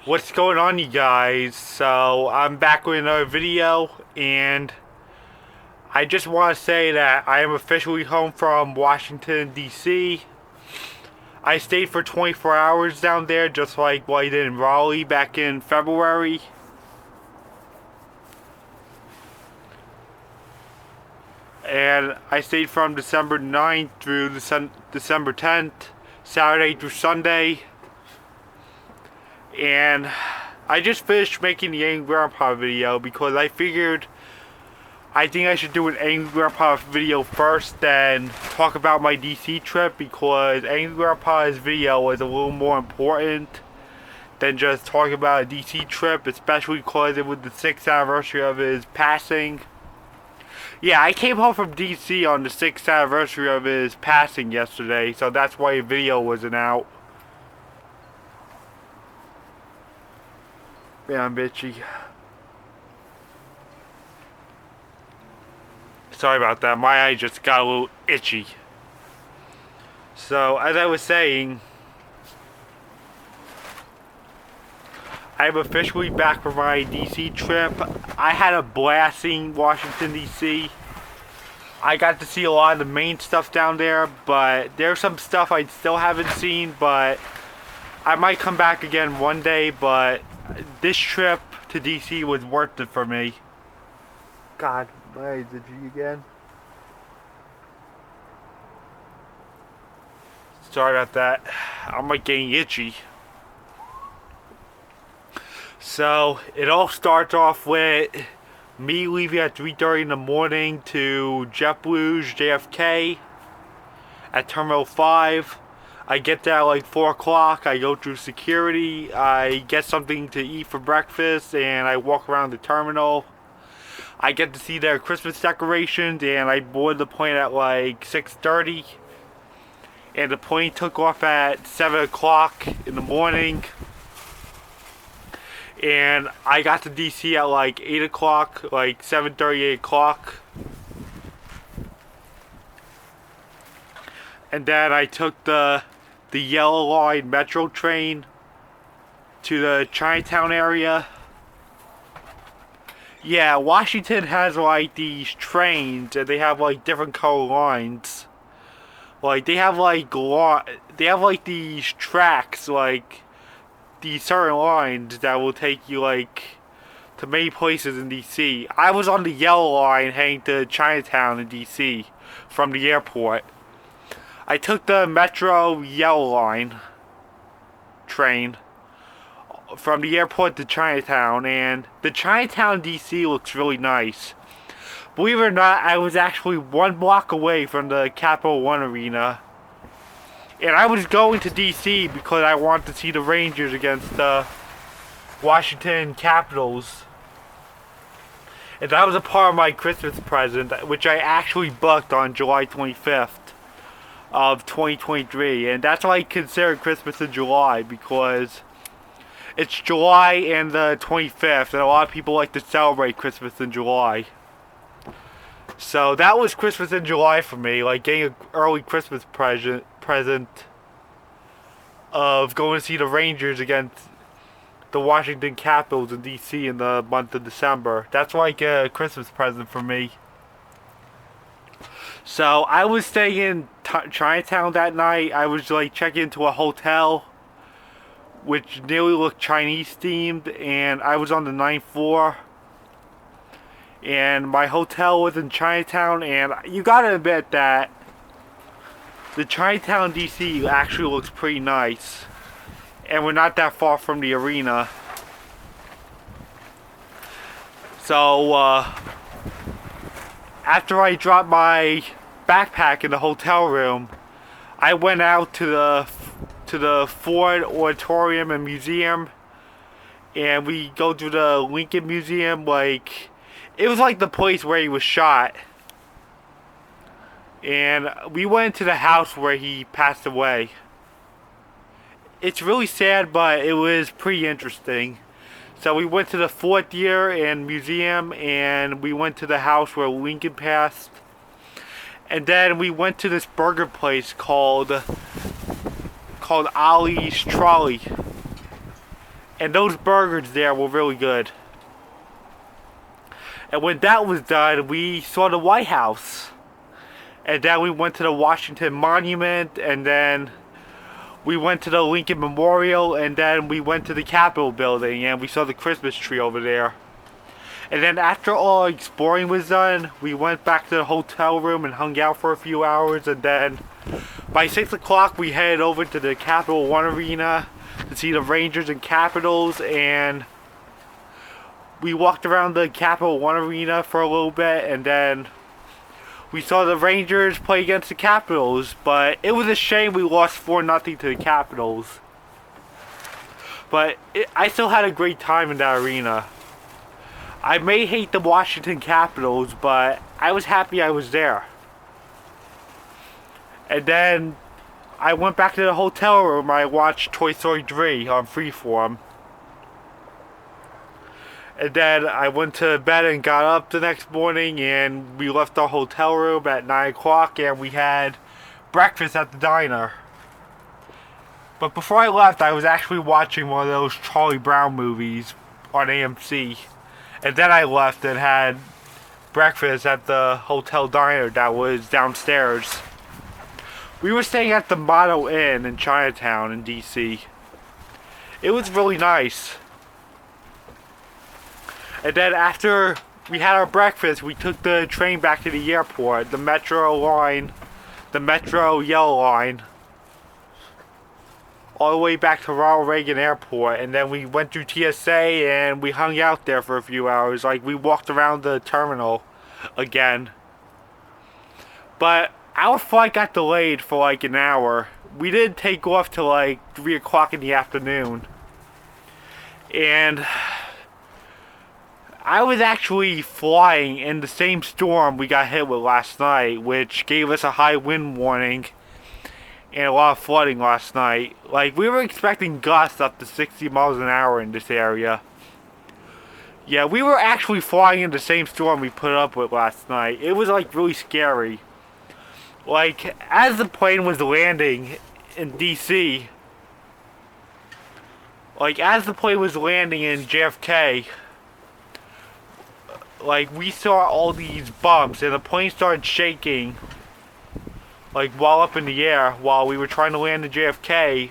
What's going on, you guys? So I'm back with another video, and I just want to say that I am officially home from Washington, D.C. I stayed for 24 hours down there, just like what I did in Raleigh back in February. And I stayed from December 9th through December 10th, Saturday through Sunday. And I just finished making the Angry Grandpa video because I figured I think I should do an Angry Grandpa video first, then talk about my DC trip, because Angry Grandpa's video was a little more important than just talking about a DC trip, especially because it was the 6th anniversary of his passing. Yeah, I came home from DC on the 6th anniversary of his passing yesterday, so that's why a video wasn't out. Yeah, I'm bitchy. Sorry about that, my eye just got a little itchy. So, as I was saying, I'm officially back from my DC trip. I had a blast seeing Washington, DC. I got to see a lot of the main stuff down there, but there's some stuff I still haven't seen, but I might come back again one day, but this trip to DC was worth it for me. God, my eyes itchy again. Sorry about that. I'm like getting itchy. So it all starts off with me leaving at 3:30 in the morning to JetBlue's JFK at Terminal 5. I get there at like 4 o'clock, I go through security, I get something to eat for breakfast, and I walk around the terminal. I get to see their Christmas decorations, and I board the plane at like 6:30. And the plane took off at 7 o'clock in the morning. And I got to DC at like 8 o'clock, like 7:30, 8 o'clock. And then I took the Yellow Line Metro train to the Chinatown area. Yeah, Washington has like these trains, and they have like different color lines. Like they have like these tracks, like these certain lines that will take you like to many places in DC. I was on the Yellow Line heading to Chinatown in DC from the airport. I took the Metro Yellow Line train from the airport to Chinatown, and the Chinatown DC looks really nice. Believe it or not, I was actually 1 block away from the Capital One Arena. And I was going to DC because I wanted to see the Rangers against the Washington Capitals. And that was a part of my Christmas present, which I actually booked on July 25th of 2023. And that's why I consider Christmas in July, because it's July and the 25th, and a lot of people like to celebrate Christmas in July. So that was Christmas in July for me, like getting an early Christmas present of going to see the Rangers against the Washington Capitals in DC in the month of December. That's like a Christmas present for me. So I was staying in Chinatown that night. I was like checking into a hotel which nearly looked Chinese themed, and I was on the 9th floor. And my hotel was in Chinatown, and you gotta admit that the Chinatown DC actually looks pretty nice. And we're not that far from the arena. So, after I dropped my backpack in the hotel room, I went out to the Ford Auditorium and Museum, and we go to the Lincoln Museum. Like, it was like the place where he was shot. And we went to the house where he passed away. It's really sad, but it was pretty interesting. So we went to the Ford Theater and Museum, and we went to the house where Lincoln passed. And then we went to this burger place called Ollie's Trolley. And those burgers there were really good. And when that was done, we saw the White House. And then we went to the Washington Monument, and then we went to the Lincoln Memorial, and then we went to the Capitol building, and we saw the Christmas tree over there. And then after all exploring was done, we went back to the hotel room and hung out for a few hours, and then by 6 o'clock we headed over to the Capital One Arena to see the Rangers and Capitals, and we walked around the Capital One Arena for a little bit, and then we saw the Rangers play against the Capitals, but it was a shame we lost 4-0 to the Capitals. But I still had a great time in that arena. I may hate the Washington Capitals, but I was happy I was there. And then I went back to the hotel room. I watched Toy Story 3 on Freeform. And then I went to bed and got up the next morning, and we left our hotel room at 9 o'clock, and we had breakfast at the diner. But before I left, I was actually watching one of those Charlie Brown movies on AMC. And then I left and had breakfast at the hotel diner that was downstairs. We were staying at the Motto Inn in Chinatown in DC. It was really nice. And then after we had our breakfast, we took the train back to the airport, the Metro line, the Metro Yellow line, all the way back to Ronald Reagan Airport. And then we went through TSA and we hung out there for a few hours. Like, we walked around the terminal again. But our flight got delayed for like an hour. We didn't take off till like 3 o'clock in the afternoon. And I was actually flying in the same storm we got hit with last night, which gave us a high wind warning and a lot of flooding last night. Like, we were expecting gusts up to 60 miles an hour in this area. Yeah, we were actually flying in the same storm we put up with last night. It was like really scary. Like, as the plane was landing in DC, like as the plane was landing in JFK, like, we saw all these bumps and the plane started shaking, like, while up in the air while we were trying to land in JFK.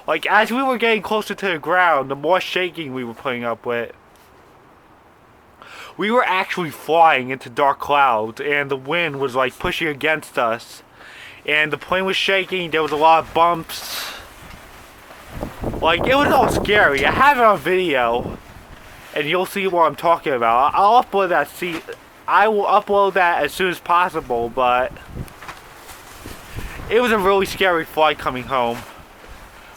Like, as we were getting closer to the ground, the more shaking we were putting up with. We were actually flying into dark clouds, and the wind was like pushing against us, and the plane was shaking. There was a lot of bumps. Like, it was all scary. I have it on video, and you'll see what I'm talking about. I'll upload that. I will upload that as soon as possible, but it was a really scary flight coming home.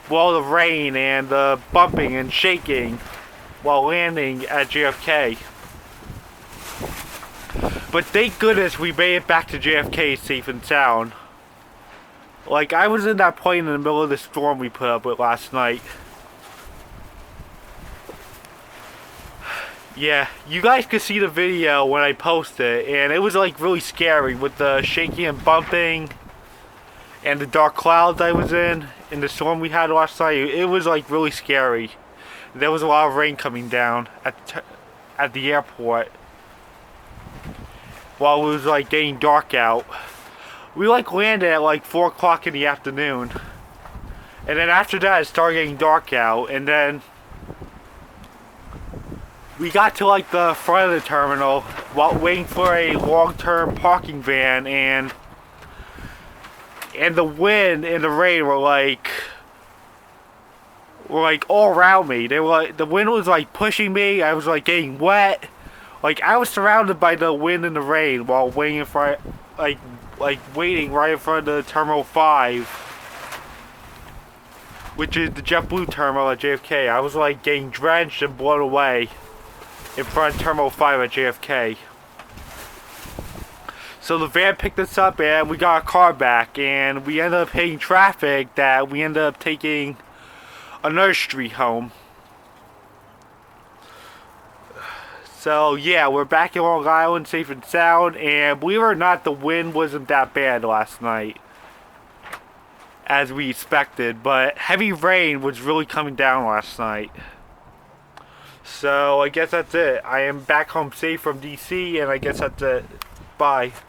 With all the rain and the bumping and shaking while landing at JFK. But thank goodness we made it back to JFK safe and sound. Like, I was in that plane in the middle of the storm we put up with last night. Yeah, you guys could see the video when I post it, and it was like really scary with the shaking and bumping and the dark clouds I was in the storm we had last night. It was like really scary. There was a lot of rain coming down at the airport while it was like getting dark out. We like landed at like 4 o'clock in the afternoon, and then after that it started getting dark out, and then we got to like the front of the terminal while waiting for a long-term parking van, and the wind and the rain were like all around me. They were like, the wind was like pushing me. I was like getting wet. Like, I was surrounded by the wind and the rain while waiting for waiting right in front of the Terminal 5, which is the JetBlue terminal at JFK. I was like getting drenched and blown away in front of Terminal 5 at JFK. So the van picked us up and we got our car back, and we ended up hitting traffic that we ended up taking another street home. So yeah, we're back in Long Island safe and sound, and believe it or not, the wind wasn't that bad last night as we expected, but heavy rain was really coming down last night. So I guess that's it. I am back home safe from DC, and I guess that's it. Bye.